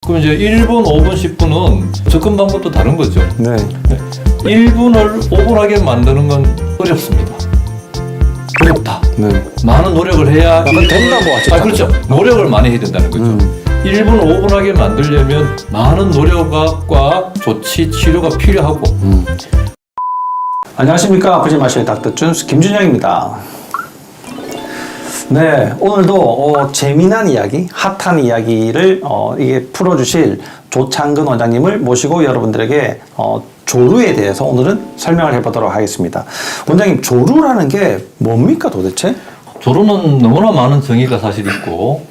그럼 이제 1분, 5분, 10분은 접근 방법도 다른 거죠. 네. 1분을 5분하게 만드는 건 어렵습니다. 어렵다. 네. 많은 노력을 해야 약간 된다고 하죠. 그렇죠. 노력을 많이 해야 된다는 거죠. 1분, 5분하게 만들려면 많은 노력과 조치, 치료가 필요하고. 안녕하십니까. 부지마시의 닥터준스 김준영입니다. 네, 오늘도 재미난 이야기, 핫한 이야기를 이게 풀어주실 조창근 원장님을 모시고 여러분들에게 조루에 대해서 오늘은 설명을 해보도록 하겠습니다. 원장님, 조루라는 게 뭡니까 도대체? 조루는 너무나 많은 정의가 사실 있고,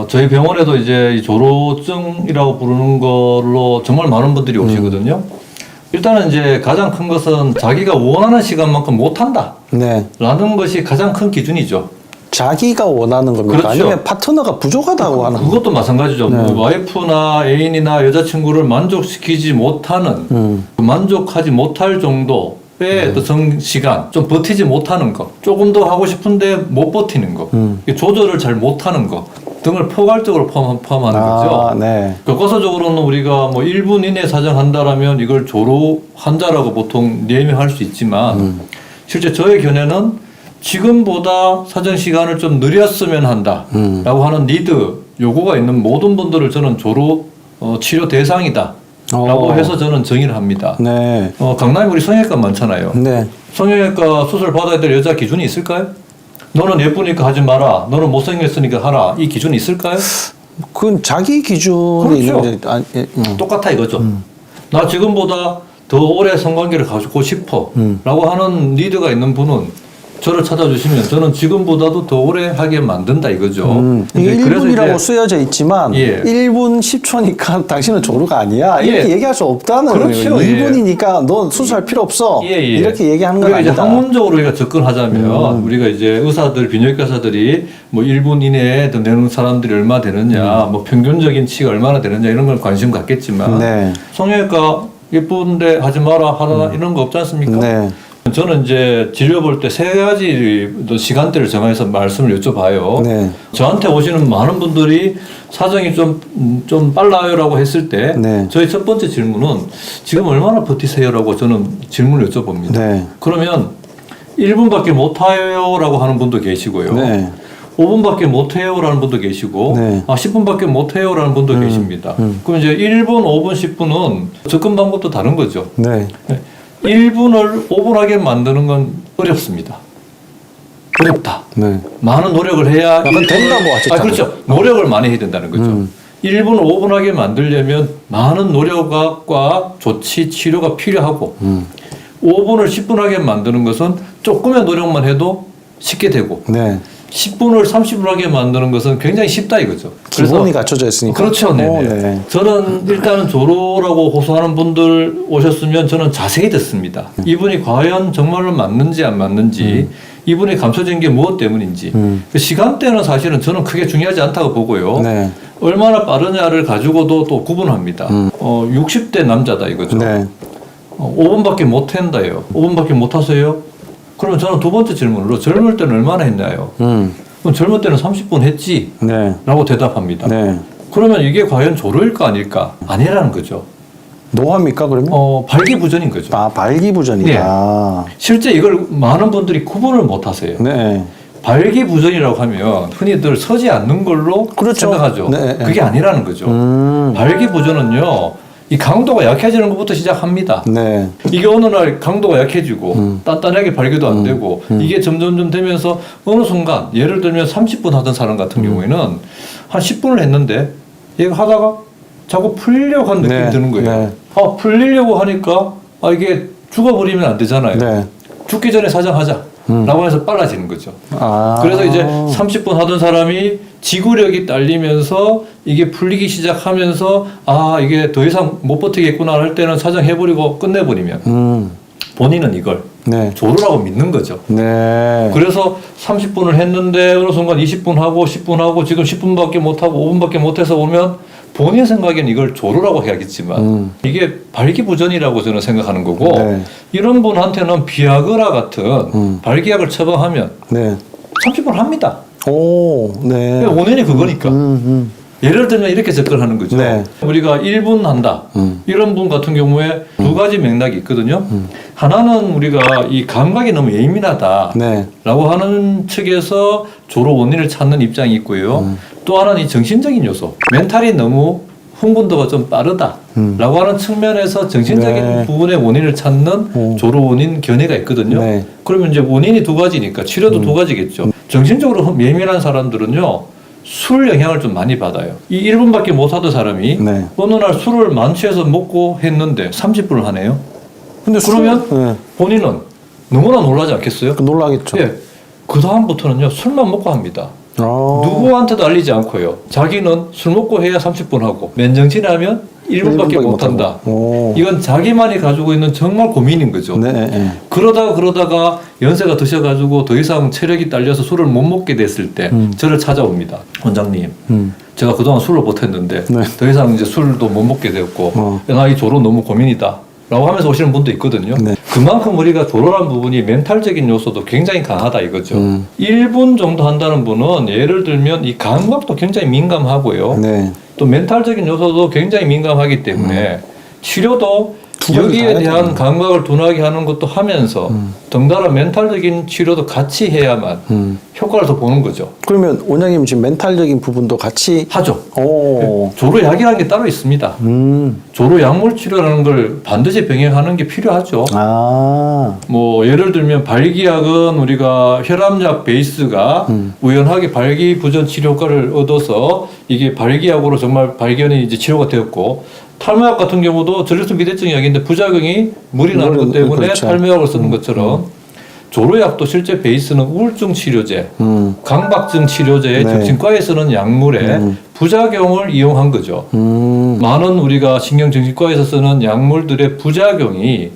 저희 병원에도 이제 이 조루증이라고 부르는 걸로 정말 많은 분들이 오시거든요. 일단은 이제 가장 큰 것은 자기가 원하는 시간만큼 못한다. 네. 라는 것이 가장 큰 기준이죠. 자기가 원하는 겁니까? 그렇죠. 아니면 파트너가 부족하다고 하는 그것도 마찬가지죠. 네. 뭐 와이프나 애인이나 여자친구를 만족시키지 못하는, 만족하지 못할 정도의 어떤 시간, 좀 버티지 못하는 것, 조금 더 하고 싶은데 못 버티는 것, 조절을 잘 못하는 것 등을 포괄적으로 포함하는 거죠. 네. 교과서적으로는 우리가 뭐 1분 이내 사정한다라면 이걸 조루 환자라고 보통 예명할 수 있지만, 실제 저의 견해는 지금보다 사정 시간을 좀 느렸으면 한다라고 하는 니드, 요구가 있는 모든 분들을 저는 조루 치료 대상이다라고 해서 저는 정의를 합니다. 네. 강남에 우리 성형외과 많잖아요. 네. 성형외과 수술 받아야 될 여자 기준이 있을까요? 너는 예쁘니까 하지 마라. 너는 못생겼으니까 하라. 이 기준이 있을까요? 그건 자기 기준이 그렇죠. 있는데 똑같아 이거죠. 나 지금보다 더 오래 성관계를 가지고 싶어 라고 하는 니드가 있는 분은 저를 찾아주시면 저는 지금보다도 더 오래 하게 만든다 이거죠. 이게 그래서 1분이라고 쓰여져 있지만 예. 1분 10초니까 당신은 조루가 아니야. 이렇게 예. 얘기할 수 없다는 그렇죠. 거예요. 1분이니까 넌 수술할 필요 없어. 이렇게 얘기하는 건 우리가 이제 아니다. 학문적으로 우리가 접근하자면 우리가 이제 의사들, 비뇨기과 의사들이 뭐 1분 이내에 더 내는 사람들이 얼마 되느냐, 뭐 평균적인 치가 얼마나 되느냐 이런 걸 관심 갖겠지만 네. 성형외과 예쁜데 하지 마라 하라 이런 거 없지 않습니까? 네. 저는 이제 진료 볼 때 세 가지 시간대를 정해서 말씀을 여쭤봐요. 네. 저한테 오시는 많은 분들이 사정이 좀 빨라요라고 했을 때 네. 저희 첫 번째 질문은 지금 얼마나 버티세요라고 저는 질문을 여쭤봅니다. 네. 그러면 1분밖에 못해요라고 하는 분도 계시고요. 네. 5분밖에 못해요라는 분도 계시고 네. 10분밖에 못해요라는 분도 계십니다. 그럼 이제 1분, 5분, 10분은 접근 방법도 다른 거죠. 네. 1분을 5분하게 만드는 건 어렵습니다. 어렵다. 네. 많은 노력을 해야 약간 된다고 하죠. 그렇죠. 노력을 많이 해야 된다는 거죠. 1분을 5분하게 만들려면 많은 노력과 조치, 치료가 필요하고 5분을 10분하게 만드는 것은 조금의 노력만 해도 쉽게 되고 네. 10분을 30분하게 만드는 것은 굉장히 쉽다 이거죠. 기본이 갖춰져 있으니까. 그렇죠. 네. 저는 일단은 조루라고 호소하는 분들 오셨으면 저는 자세히 듣습니다. 이분이 과연 정말로 맞는지 안 맞는지, 이분이 감춰진 게 무엇 때문인지. 그 시간대는 사실은 저는 크게 중요하지 않다고 보고요. 네. 얼마나 빠르냐를 가지고도 또 구분합니다. 60대 남자다 이거죠. 네. 5분밖에 못 한다요. 5분밖에 못 하세요? 그러면 저는 두 번째 질문으로 젊을 때는 얼마나 했나요? 그럼 젊을 때는 30분 했지? 네. 라고 대답합니다. 네. 그러면 이게 과연 조루일까 아닐까? 아니라는 거죠. 노화입니까 그러면? 발기부전인 거죠. 발기부전이다. 실제 이걸 많은 분들이 구분을 못 하세요. 네. 발기부전이라고 하면 흔히들 서지 않는 걸로 그렇죠. 생각하죠. 네. 그게 아니라는 거죠. 발기부전은요. 이 강도가 약해지는 것부터 시작합니다. 네. 이게 어느 날 강도가 약해지고 단단하게 발기도 안 되고 이게 점점점 되면서 어느 순간 예를 들면 30분 하던 사람 같은 경우에는 한 10분을 했는데 얘가 하다가 자꾸 풀리려고 하는 느낌이 네. 드는 거예요. 네. 풀리려고 하니까 이게 죽어버리면 안 되잖아요. 네. 죽기 전에 사정하자. 라고 해서 빨라지는 거죠. 그래서 이제 30분 하던 사람이 지구력이 딸리면서 이게 풀리기 시작하면서 이게 더 이상 못 버티겠구나 할 때는 사정해버리고 끝내버리면 본인은 이걸 네. 조루라고 믿는 거죠. 네. 그래서 30분을 했는데 어느 순간 20분 하고 10분 하고 지금 10분밖에 못하고 5분밖에 못해서 오면 본인 생각에는 이걸 조루라고 해야겠지만 이게 발기부전이라고 저는 생각하는 거고 네. 이런 분한테는 비아그라 같은 발기약을 처방하면 네. 30분 합니다. 오, 네. 5년이 그거니까. 예를 들면 이렇게 접근하는 거죠. 네. 우리가 1분 한다. 이런 분 같은 경우에 두 가지 맥락이 있거든요. 하나는 우리가 이 감각이 너무 예민하다. 네. 라고 하는 측에서 조로 원인을 찾는 입장이 있고요. 또 하나는 이 정신적인 요소. 멘탈이 너무 흥분도가 좀 빠르다. 라고 하는 측면에서 정신적인 네. 부분의 원인을 찾는 조로 원인 견해가 있거든요. 네. 그러면 이제 원인이 두 가지니까 치료도 두 가지겠죠. 정신적으로 예민한 사람들은요. 술 영향을 좀 많이 받아요. 이 1분밖에 못 하던 사람이 네. 어느 날 술을 만취해서 먹고 했는데 30분을 하네요. 근데 그러면 네. 본인은 너무나 놀라지 않겠어요? 놀라겠죠. 예. 그 다음부터는요, 술만 먹고 합니다. 누구한테도 알리지 않고요. 자기는 술 먹고 해야 30분 하고, 맨정신하면 1분밖에 못 한다. 이건 자기만이 가지고 있는 정말 고민인 거죠. 네, 네. 그러다가 연세가 드셔가지고 더 이상 체력이 딸려서 술을 못 먹게 됐을 때 저를 찾아옵니다. 원장님. 제가 그동안 술을 못했는데 네. 더 이상 이제 술도 못 먹게 되었고 나 이 조로 너무 고민이다. 라고 하면서 오시는 분도 있거든요. 네. 그만큼 우리가 조로란 부분이 멘탈적인 요소도 굉장히 강하다 이거죠. 1분 정도 한다는 분은 예를 들면 이 감각도 굉장히 민감하고요. 네. 또 멘탈적인 요소도 굉장히 민감하기 때문에 치료도 두 가지 다 여기에 해야 대한 되네. 감각을 둔하게 하는 것도 하면서 덩달아 멘탈적인 치료도 같이 해야만 효과를 더 보는 거죠. 그러면 원장님 지금 멘탈적인 부분도 같이 하죠. 오. 조로약이라는 게 따로 있습니다. 조로 약물 치료라는 걸 반드시 병행하는 게 필요하죠. 아. 뭐 예를 들면 발기약은 우리가 혈압약 베이스가 우연하게 발기부전 치료 효과를 얻어서 이게 발기약으로 정말 발견이 이제 치료가 되었고 탈모약 같은 경우도 전립선 비대증 약인데 부작용이 물이 나는 것 때문에 그렇죠. 탈모약을 쓰는 것처럼 조로약도 실제 베이스는 우울증 치료제, 강박증 치료제의 네. 정신과에 쓰는 약물의 부작용을 이용한 거죠. 많은 우리가 신경정신과에서 쓰는 약물들의 부작용이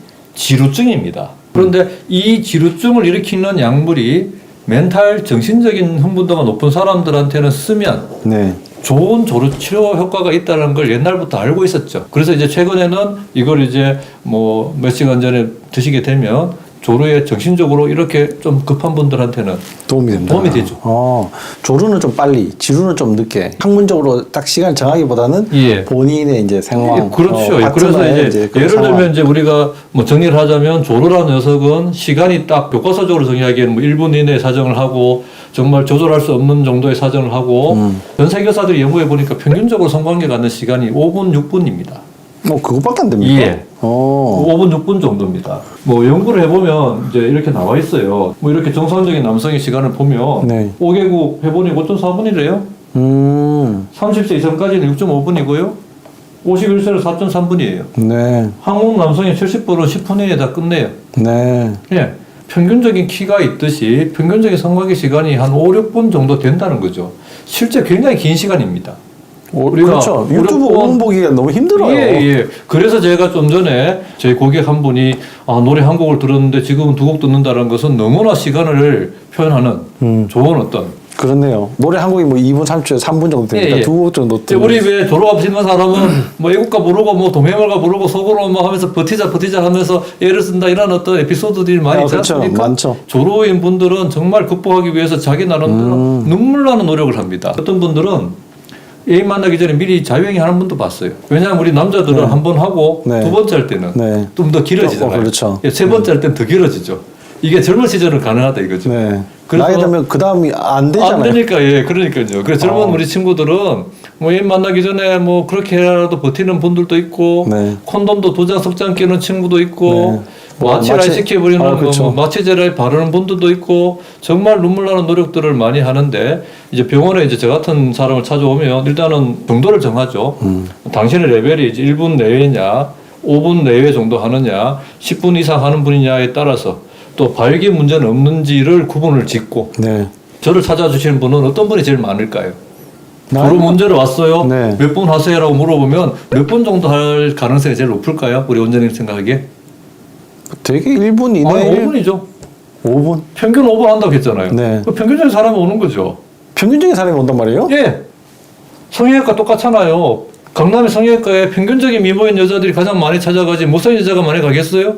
지루증입니다. 그런데 이 지루증을 일으키는 약물이 멘탈 정신적인 흥분도가 높은 사람들한테는 쓰면 네. 좋은 조로 치료 효과가 있다는 걸 옛날부터 알고 있었죠. 그래서 이제 최근에는 이걸 이제 뭐 몇 시간 전에 드시게 되면 조로에 정신적으로 이렇게 좀 급한 분들한테는 도움이 된다. 도움이 되죠. 조루는 좀 빨리, 지루는 좀 늦게. 학문적으로 딱 시간 정하기보다는 예. 본인의 이제 상황. 예, 그렇죠. 그래서 파트너의 이제 그런 예를 상황. 들면 이제 우리가 뭐 정리를 하자면 조로라는 녀석은 시간이 딱 교과서적으로 정의하기에는 뭐 1분 이내에 사정을 하고 정말 조절할 수 없는 정도의 사정을 하고 전 세계 의사들이 연구해 보니까 평균적으로 성관계 갖는 시간이 5분, 6분입니다. 그것밖에 안 됩니까? 예. 5분, 6분 정도입니다. 뭐 연구를 해보면 이제 이렇게 나와 있어요. 뭐 이렇게 정상적인 남성의 시간을 보면 네. 5개국 해보니 5.4분이래요. 30세 이상까지는 6.5분이고요. 51세는 4.3분이에요. 네. 한국 남성의 70%는 10분 이내에 다 끝내요. 네. 예. 평균적인 키가 있듯이 평균적인 성관계 시간이 한 5, 6분 정도 된다는 거죠. 실제 굉장히 긴 시간입니다. 우리가 그렇죠. 유튜브 오랫동안- 5분 보기가 너무 힘들어요. 예. 그래서 제가 좀 전에 저희 고객 한 분이 노래 한 곡을 들었는데 지금은 두 곡 듣는다는 것은 너무나 시간을 표현하는 좋은 어떤 그렇네요. 노래 한 곡이 뭐 2분 30초, 3분 정도 되니까 예. 두 곡 정도 이제 우리 왜 졸업 있는 사람은 뭐 애국가 부르고 뭐 동해물가 부르고 속으로 뭐 하면서 버티자 하면서 애를 쓴다 이런 어떤 에피소드들이 많이 있지 그렇죠. 않습니까? 많죠. 조로인 분들은 정말 극복하기 위해서 자기 나름대로 눈물 나는 노력을 합니다. 어떤 분들은 애인 만나기 전에 미리 자유행위 하는 분도 봤어요. 왜냐하면 우리 남자들은 한 번 하고 네. 두 번째 할 때는 네. 좀 더 길어지잖아요. 그렇죠. 예, 세 번째 할 때는 더 길어지죠. 이게 젊은 시절은 가능하다 이거죠. 네. 그래서 나이 들면 그 다음이 안 되잖아요. 안 되니까, 예, 그러니까요. 그래서 젊은 우리 친구들은 뭐 애인 만나기 전에 뭐 그렇게 해라도 버티는 분들도 있고, 네. 콘돔도 2장, 3장 끼는 친구도 있고, 네. 뭐 마취라이 마취- 시켜버리는 그렇죠. 뭐 마취제라이 바르는 분들도 있고, 정말 눈물 나는 노력들을 많이 하는데, 이제 병원에 이제 저 같은 사람을 찾아오면 일단은 정도를 정하죠. 당신의 레벨이 이제 1분 내외냐, 5분 내외 정도 하느냐, 10분 이상 하는 분이냐에 따라서 또 발기 문제는 없는지를 구분을 짓고, 네. 저를 찾아주시는 분은 어떤 분이 제일 많을까요? 나이가- 조로 문제로 왔어요. 네. 몇 분 하세요라고 물어보면 몇 분 정도 할 가능성이 제일 높을까요? 우리 원장님 생각하기에? 되게 1분 이내. 아니, 5분이죠. 5분? 평균 5분 한다고 했잖아요. 네. 그 평균적인 사람이 오는 거죠. 평균적인 사람이 온단 말이에요? 예. 성형외과 똑같잖아요. 강남의 성형외과에 평균적인 미모인 여자들이 가장 많이 찾아가지 못생긴 여자가 많이 가겠어요?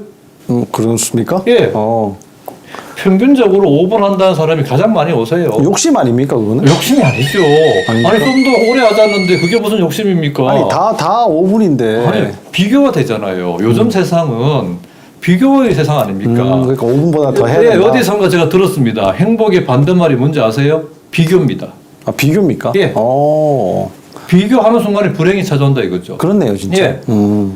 그렇습니까? 예. 평균적으로 5분 한다는 사람이 가장 많이 오세요. 욕심 아닙니까 그거는? 욕심이 아니죠. 아닙니까? 아니 좀 더 오래 하자는데 그게 무슨 욕심입니까? 아니 다 5분인데. 아니, 비교가 되잖아요. 요즘 세상은 비교의 세상 아닙니까? 그러니까 5분보다 더 해야 예, 된다. 어디선가 제가 들었습니다. 행복의 반대말이 뭔지 아세요? 비교입니다. 아, 비교입니까? 예. 비교하는 순간에 불행이 찾아온다 이거죠. 그렇네요, 진짜. 예.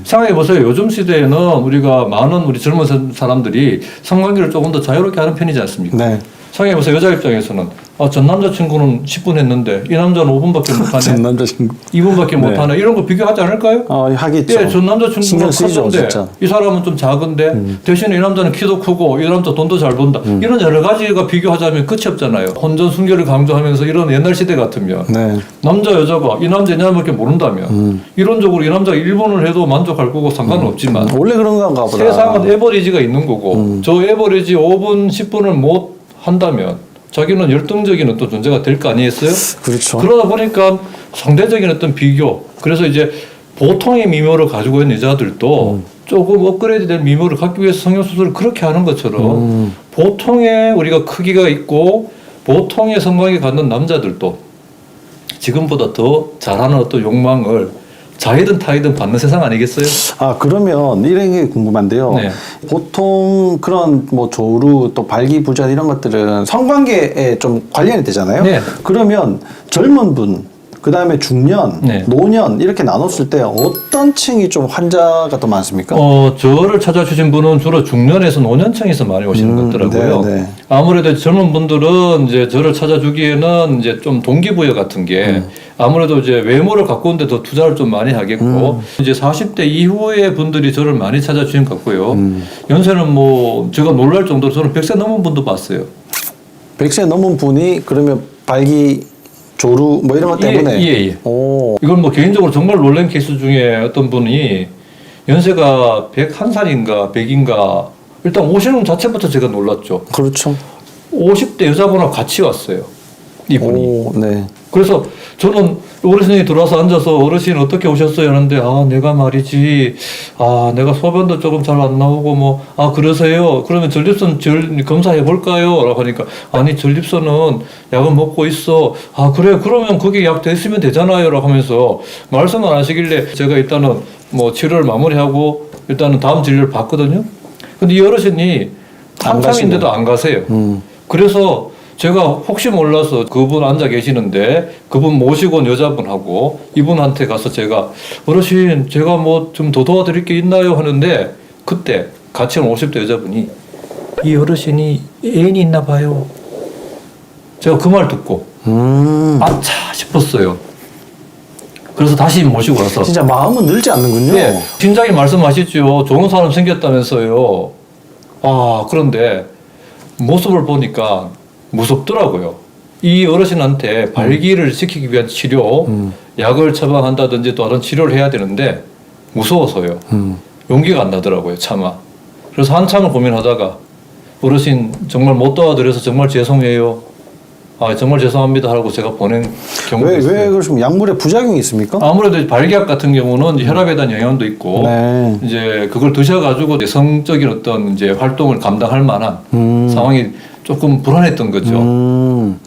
생각해 보세요. 요즘 시대에는 우리가 많은 우리 젊은 사람들이 성관계를 조금 더 자유롭게 하는 편이지 않습니까? 네. 생각해 보세요. 여자 입장에서는 전 남자친구는 10분 했는데 이 남자는 5분밖에 못하네. 전 남자친구. 2분밖에 못하네. 이런 거 비교하지 않을까요? 하겠죠. 예, 전 남자친구는 신경 쓰이죠, 컸는데 진짜. 이 사람은 좀 작은데 대신에 이 남자는 키도 크고 이 남자 돈도 잘 번다. 이런 여러 가지가 비교하자면 끝이 없잖아요. 혼전 순결을 강조하면서 이런 옛날 시대 같으면 네. 남자 여자가 이 남자 이 남자밖에 모른다면 이론적으로 이 남자가 1분을 해도 만족할 거고 상관은 없지만 원래 그런 건가 보다. 세상은 에버리지가 있는 거고 저 에버리지 5분 10분을 못 한다면 자기는 열등적인 어떤 존재가 될 거 아니겠어요? 그렇죠. 그러다 보니까 상대적인 어떤 비교. 그래서 이제 보통의 미모를 가지고 있는 여자들도 조금 업그레이드 된 미모를 갖기 위해서 성형수술을 그렇게 하는 것처럼 보통의 우리가 크기가 있고 보통의 성관계 갖는 남자들도 지금보다 더 잘하는 어떤 욕망을 자이든 타이든 받는 세상 아니겠어요? 그러면 이런 게 궁금한데요. 네. 보통 그런 뭐 조루 또 발기부전 이런 것들은 성관계에 좀 관련이 되잖아요. 네. 그러면 젊은 분, 그 다음에 중년, 네. 노년 이렇게 나눴을 때 어떤 층이 좀 환자가 더 많습니까? 저를 찾아주신 분은 주로 중년에서 노년층에서 많이 오시는 것더라고요. 네, 네. 아무래도 젊은 분들은 이제 저를 찾아주기에는 이제 좀 동기부여 같은 게 아무래도 이제 외모를 가꾸는데 더 투자를 좀 많이 하겠고 이제 40대 이후의 분들이 저를 많이 찾아주신 것 같고요. 연세는 뭐 제가 놀랄 정도로 저는 100세 넘은 분도 봤어요. 100세 넘은 분이 그러면 발기 조루 뭐 이런 것 때문에 예. 오. 이건 뭐 개인적으로 정말 놀란 케이스 중에 어떤 분이 연세가 101살인가 100인가 일단 오시는 자체부터 제가 놀랐죠. 그렇죠. 50대 여자분하고 같이 왔어요. 이분이. 오, 네. 그래서 저는 어르신이 들어와서 앉아서 어르신 어떻게 오셨어요? 하는데 내가 말이지 내가 소변도 조금 잘 안 나오고 뭐 그러세요? 그러면 전립선 검사해 볼까요? 라고 하니까 아니 전립선은 약은 먹고 있어. 그래 그러면 거기 약 됐으면 되잖아요. 라고 하면서 말씀을 안 하시길래 제가 일단은 뭐 치료를 마무리하고 일단은 다음 진료를 받거든요. 근데 이 어르신이 한창인데도 안 가세요. 그래서 제가 혹시 몰라서 그분 앉아 계시는데 그분 모시고 온 여자분하고 이분한테 가서 제가 어르신 제가 뭐 좀 더 도와드릴 게 있나요? 하는데 그때 같이 온 50대 여자분이 이 어르신이 애인이 있나 봐요. 제가 그 말 듣고 아차 싶었어요. 그래서 다시 모시고 와서 진짜 마음은 늘지 않는군요. 네, 팀장님 말씀하시죠. 좋은 사람 생겼다면서요. 그런데 모습을 보니까 무섭더라고요. 이 어르신한테 발기를 시키기 위한 치료, 약을 처방한다든지 또 다른 치료를 해야 되는데 무서워서요. 용기가 안 나더라고요, 차마. 그래서 한참을 고민하다가 어르신 정말 못 도와드려서 정말 죄송해요. 정말 죄송합니다 하고 제가 보낸 경우도 있어요. 왜 그러시면 약물에 부작용이 있습니까? 아무래도 발기약 같은 경우는 이제 혈압에 대한 영향도 있고 네. 이제 그걸 드셔가지고 성적인 어떤 이제 활동을 감당할 만한 상황이 조금 불안했던 거죠.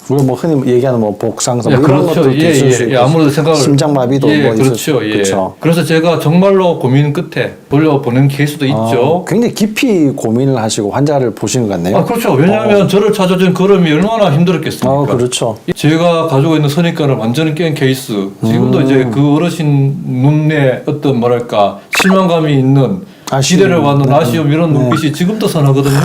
우리가 뭐 흔히 얘기하는 뭐 복상선 뭐 이런 그렇죠. 것도 있을 수 있고 아무래도 생각을 심장마비도 뭐 있을 그렇죠. 수 있고. 그렇죠. 그래서 제가 정말로 고민 끝에 돌려보낸 케이스도 있죠. 굉장히 깊이 고민을 하시고 환자를 보시는 것 같네요. 그렇죠. 왜냐하면 저를 찾아준 걸음이 얼마나 힘들었겠습니까? 그렇죠. 제가 가지고 있는 선입관을 완전히 깬 케이스. 지금도 이제 그 어르신 눈에 어떤 뭐랄까 실망감이 있는 기대를 받는 아쉬움 이런 눈빛이 지금도 선하거든요.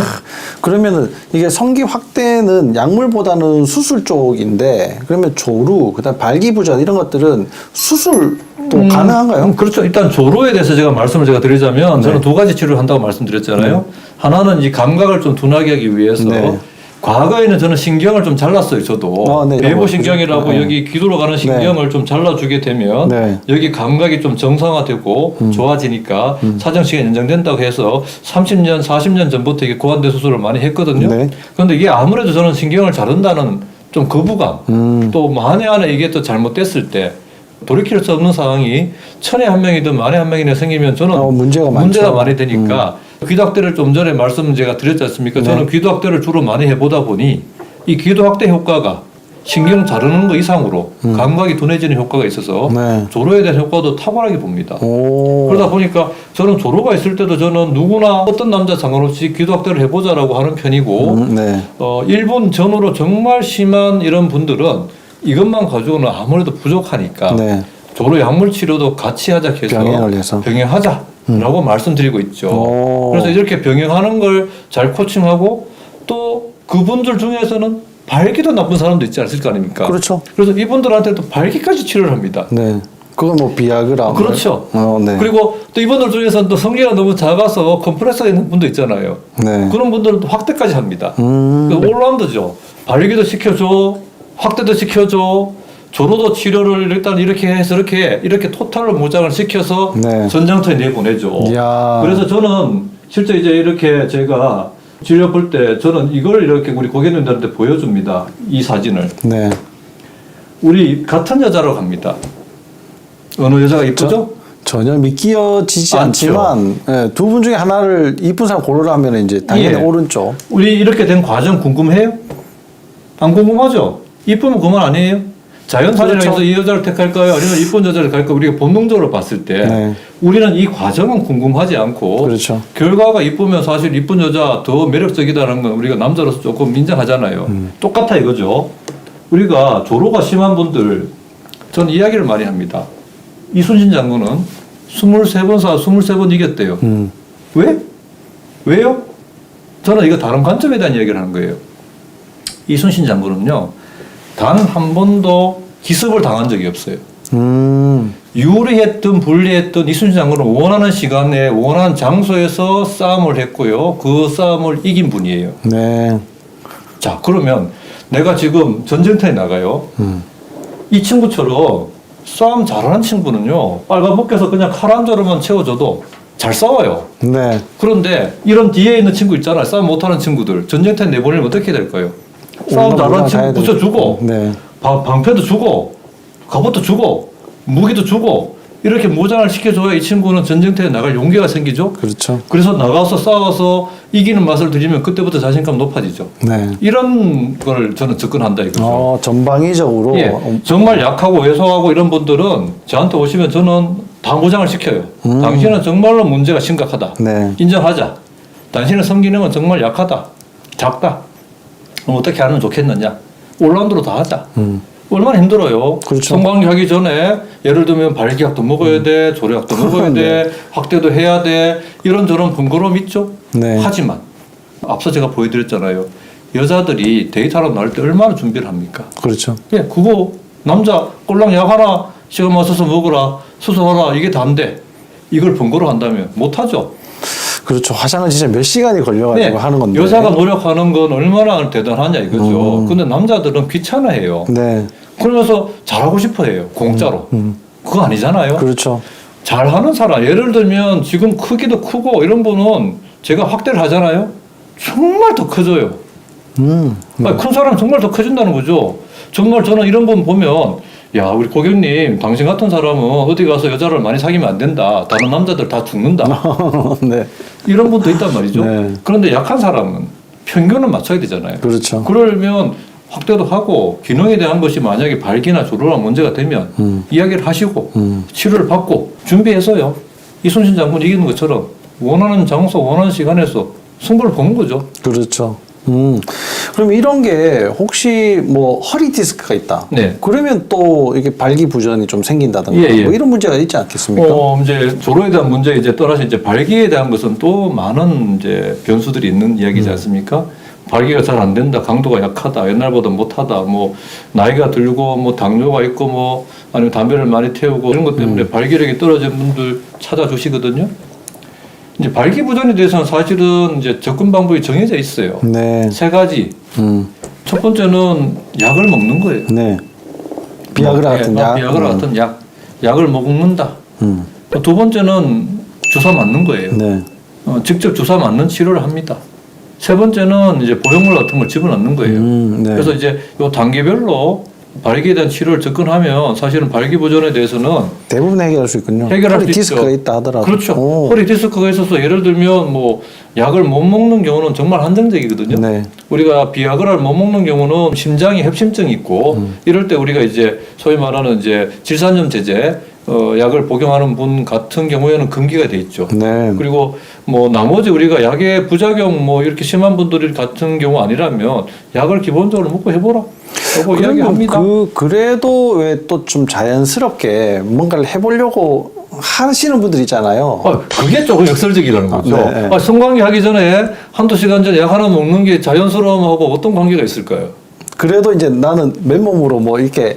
그러면은 이게 성기 확대는 약물보다는 수술 쪽인데 그러면 조루, 그다음 발기부전 이런 것들은 수술도 가능한가요? 그렇죠. 일단 조로에 대해서 제가 말씀을 드리자면 저는 두 가지 치료를 한다고 말씀드렸잖아요. 하나는 이 감각을 좀 둔하게 하기 위해서 과거에는 저는 신경을 좀 잘랐어요, 저도. 배부 신경이라고 여기 귀도로 가는 신경을 좀 잘라주게 되면 여기 감각이 좀 정상화되고 좋아지니까 사정시간이 연장된다고 해서 30년, 40년 전부터 이게 고환대 수술을 많이 했거든요. 그런데 이게 아무래도 저는 신경을 자른다는 좀 거부감 또 만에 하나 이게 또 잘못됐을 때 돌이킬 수 없는 상황이 천에 한 명이든 만에 한 명이나 생기면 저는 문제가 많이 되니까 귀도 확대를 좀 전에 말씀 제가 드렸지 않습니까? 네. 저는 귀도 확대를 주로 많이 해보다 보니 이 귀도 확대 효과가 신경 자르는 것 이상으로 감각이 둔해지는 효과가 있어서 네. 조로에 대한 효과도 탁월하게 봅니다. 오. 그러다 보니까 저는 조로가 있을 때도 저는 누구나 어떤 남자 상관없이 귀도 확대를 해보자라고 하는 편이고 네. 일본 전후로 정말 심한 이런 분들은 이것만 가지고는 아무래도 부족하니까 네. 조로 약물 치료도 같이 하자 해서 병행을 해서. 병행하자라고 말씀드리고 있죠. 오. 그래서 이렇게 병행하는 걸 잘 코칭하고 또 그분들 중에서는 발기도 나쁜 사람도 있지 않을 거 아닙니까? 그렇죠. 그래서 이분들한테도 발기까지 치료를 합니다. 네. 그건 뭐 비아그라. 그렇죠. 네. 그리고 또 이분들 중에서는 또 성기가 너무 작아서 컴프레서가 있는 분도 있잖아요. 네. 그런 분들은 또 확대까지 합니다. 올라운드죠. 발기도 시켜줘, 확대도 시켜줘, 조로도 치료를 일단 이렇게 해서 이렇게 토탈로 모장을 시켜서 네. 전장터에 내보내죠. 이야. 그래서 저는 실제 이제 이렇게 제가 진료 볼 때 저는 이걸 이렇게 우리 고객님들한테 보여줍니다. 이 사진을. 네. 우리 같은 여자로 갑니다. 어느 여자가 이쁘죠? 전혀 믿기지지 않죠. 않지만 두 분 중에 하나를 이쁜 사람 고르라면 이제 당연히 예. 오른쪽. 우리 이렇게 된 과정 궁금해요? 안 궁금하죠? 이쁘면 그만 아니에요? 자연사진에서 그렇죠. 이 여자를 택할까요? 아니면 이쁜 여자를 갈까요? 우리가 본능적으로 봤을 때 네. 우리는 이 과정은 궁금하지 않고 그렇죠. 결과가 이쁘면 사실 이쁜 여자 더 매력적이다는 건 우리가 남자로서 조금 인정하잖아요. 똑같아 이거죠. 우리가 조로가 심한 분들 전 이야기를 많이 합니다. 이순신 장군은 23번 사 23번 이겼대요. 왜? 왜요? 저는 이거 다른 관점에 대한 이야기를 하는 거예요. 이순신 장군은요, 단 한 번도 기습을 당한 적이 없어요. 유리했든 불리했든 이순신 장군은 원하는 시간에 원하는 장소에서 싸움을 했고요. 그 싸움을 이긴 분이에요. 네. 자, 그러면 내가 지금 전쟁터에 나가요. 이 친구처럼 싸움 잘하는 친구는요, 빨간벗겨서 그냥 칼 한 자루만 채워줘도 잘 싸워요. 네. 그런데 이런 뒤에 있는 친구 있잖아요. 싸움 못하는 친구들. 전쟁터에 내보내면 어떻게 될까요? 싸움 잘하는 친구 붙여주고, 네. 방패도 주고, 갑옷도 주고, 무기도 주고, 이렇게 무장을 시켜줘야 이 친구는 전쟁터에 나갈 용기가 생기죠. 그렇죠. 그래서 나가서 싸워서 이기는 맛을 들이면 그때부터 자신감 높아지죠. 네. 이런 걸 저는 접근한다 이거죠. 전방위적으로. 예, 정말 약하고 왜소하고 이런 분들은 저한테 오시면 저는 다 무장을 시켜요. 당신은 정말로 문제가 심각하다. 네. 인정하자. 당신의 성기능은 정말 약하다. 작다. 그럼 어떻게 하면 좋겠느냐. 올라운드로 다 하자. 얼마나 힘들어요. 그렇죠. 성관계 하기 전에 예를 들면 발기약도 먹어야 돼. 조리약도 먹어야 돼. 확대도 해야 돼. 이런저런 번거로움 있죠. 네. 하지만 앞서 제가 보여드렸잖아요. 여자들이 데이트하러 나올 때 얼마나 준비를 합니까? 그렇죠. 예, 그거 남자 꼴랑 약 하나 시간 맞춰서 먹어라 수소하라 이게 다인데 이걸 번거로 한다면 못하죠. 그렇죠. 화장은 진짜 몇 시간이 걸려가지고 하는 건데. 여자가 노력하는 건 얼마나 대단하냐 이거죠. 근데 남자들은 귀찮아해요. 네. 그러면서 잘하고 싶어해요. 공짜로. 그거 아니잖아요. 그렇죠. 잘하는 사람 예를 들면 지금 크기도 크고 이런 분은 제가 확대를 하잖아요. 정말 더 커져요. 아니, 큰 사람 정말 더 커진다는 거죠. 정말 저는 이런 분 보면 야 우리 고객님 당신 같은 사람은 어디 가서 여자를 많이 사귀면 안 된다. 다른 남자들 다 죽는다. 네. 이런 분도 있단 말이죠. 네. 그런데 약한 사람은 평균은 맞춰야 되잖아요. 그렇죠. 그러면 확대도 하고 기능에 대한 것이 만약에 발기나 조로나 문제가 되면 이야기를 하시고 치료를 받고 준비해서요. 이순신 장군 이기는 것처럼 원하는 장소 원하는 시간에서 승부를 보는 거죠. 그렇죠. 그럼 이런 게 혹시 뭐 허리 디스크가 있다. 네. 그러면 또 이게 발기부전이 좀 생긴다든가 예, 예. 뭐 이런 문제가 있지 않겠습니까? 이제 조로에 대한 문제 이제 떠나서 이제 발기에 대한 것은 또 많은 이제 변수들이 있는 이야기지 않습니까? 발기가 잘 안 된다, 강도가 약하다, 옛날보다 못하다, 뭐 나이가 들고 뭐 당뇨가 있고 뭐 아니면 담배를 많이 태우고 이런 것 때문에 발기력이 떨어진 분들 찾아주시거든요. 이제 발기부전에 대해서는 사실은 이제 접근 방법이 정해져 있어요. 네. 세 가지. 첫 번째는 약을 먹는 거예요. 네. 비아그라 같은 약. 비아그라 같은 약을 먹는다. 두 번째는 주사 맞는 거예요. 네. 직접 주사 맞는 치료를 합니다. 세 번째는 이제 보형물 같은 걸 집어넣는 거예요. 네. 그래서 이제 요 단계별로 발기에 대한 치료를 접근하면 사실은 발기부전에 대해서는 대부분 해결할 수 있군요. 해결할 허리 수 있죠. 디스크가 있다 하더라도. 그렇죠. 오. 허리 디스크가 있어서 예를 들면 뭐 약을 못 먹는 경우는 정말 한정적이거든요. 네. 우리가 비아그라를 못 먹는 경우는 심장에 협심증이 있고 이럴 때 우리가 이제 소위 말하는 이제 질산염 제제 약을 복용하는 분 같은 경우에는 금기가 돼 있죠. 네. 그리고 뭐 나머지 우리가 약의 부작용 뭐 이렇게 심한 분들 같은 경우 아니라면 약을 기본적으로 먹고 해보라. 라고 이야기합니다. 그래도 왜 또 좀 자연스럽게 뭔가를 해보려고 하시는 분들 있잖아요. 그게 조금 역설적이라는 거죠. 네. 성관계 하기 전에 한두 시간 전에 약 하나 먹는 게 자연스러움하고 어떤 관계가 있을까요? 그래도 이제 나는 맨몸으로 뭐 이렇게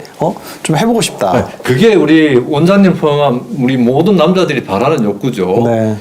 좀 해보고 싶다. 그게 우리 원장님 포함한 우리 모든 남자들이 바라는 욕구죠. 네.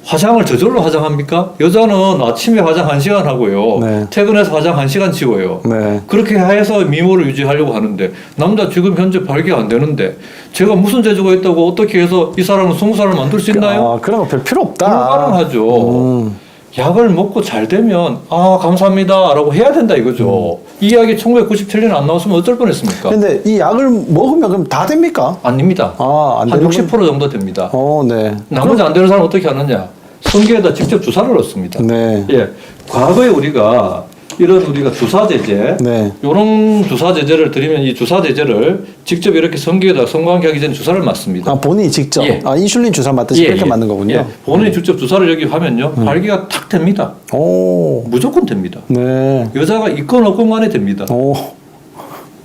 화장을 저절로 화장합니까? 여자는 아침에 화장 1시간 하고요. 네. 퇴근해서 화장 1시간 지워요. 네. 그렇게 해서 미모를 유지하려고 하는데 남자 지금 현재 발기가 안 되는데 제가 무슨 재주가 있다고 어떻게 해서 이 사람은 20살을 만들 수 있나요? 그런 거 별 필요 없다. 불가능하죠. 약을 먹고 잘 되면 감사합니다 라고 해야 된다 이거죠. 이 약이 1997년에 안 나왔으면 어쩔 뻔했습니까? 근데 이 약을 먹으면 그럼 다 됩니까? 아닙니다. 안 한 되는 60% 정도 됩니다. 네. 나머지 안 되는 사람은 어떻게 하느냐? 성기에다 직접 주사를 넣습니다. 네. 예, 과거에 우리가 이런 우리가 주사 제제, 네. 이런 주사 제제를 드리면 이 주사 제제를 직접 이렇게 성기에다 성관계 하기 전에 주사를 맞습니다. 본인이 직접 예. 인슐린 주사 맞듯이 그렇게 맞는 거군요. 예, 본인이 직접 주사를 여기 하면요, 발기가 탁 됩니다. 오. 무조건 됩니다. 네. 여자가 있건 없건 간에 됩니다. 오.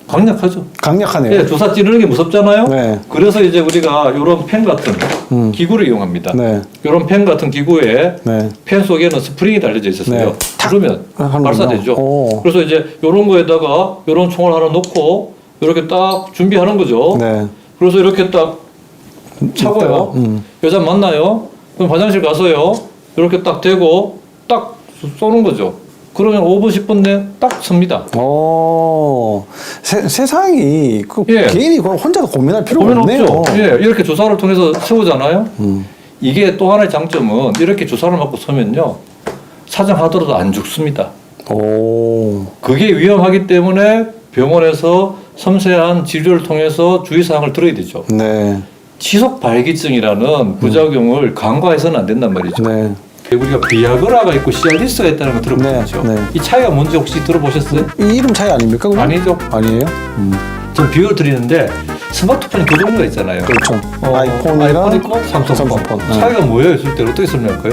강력하죠. 강력하네요. 예, 주사 찌르는 게 무섭잖아요. 네. 그래서 이제 우리가 이런 펜 같은 기구를 이용합니다. 네. 이런 펜 같은 기구에 네. 펜 속에는 스프링이 달려져 있었어요. 네. 탁 누르면 하는군요. 발사되죠. 오. 그래서 이제 이런 거에다가 이런 총을 하나 놓고 이렇게 딱 준비하는 거죠. 네. 그래서 이렇게 딱 차고요. 여자 만나요. 그럼 화장실 가서요. 이렇게 딱 대고 딱 쏘는 거죠. 그러면 5분 10분 내에 딱 섭니다. 세상이 예. 개인이 그걸 혼자서 고민할 필요가 고민 없네요. 없죠. 예, 이렇게 주사를 통해서 세우잖아요. 이게 또 하나의 장점은 이렇게 주사를 맞고 서면요, 사정하더라도 안 죽습니다. 오. 그게 위험하기 때문에 병원에서 섬세한 진료를 통해서 주의사항을 들어야 되죠. 네. 지속 발기증이라는 부작용을 간과해서는 안 된단 말이죠. 네. 우리가 비아그라가 있고 시알리스가 있다는 거 들어보셨죠? 네, 네. 이 차이가 뭔지 혹시 들어보셨어요? 이 이름 차이 아닙니까? 그럼? 아니죠. 아니에요? 좀 비유를 드리는데 스마트폰이 두 종류가 있잖아요. 그렇죠. 아이폰 있고 삼성폰. 삼성폰. 네. 차이가 뭐예요? 있을 때 어떻게 설명할까요?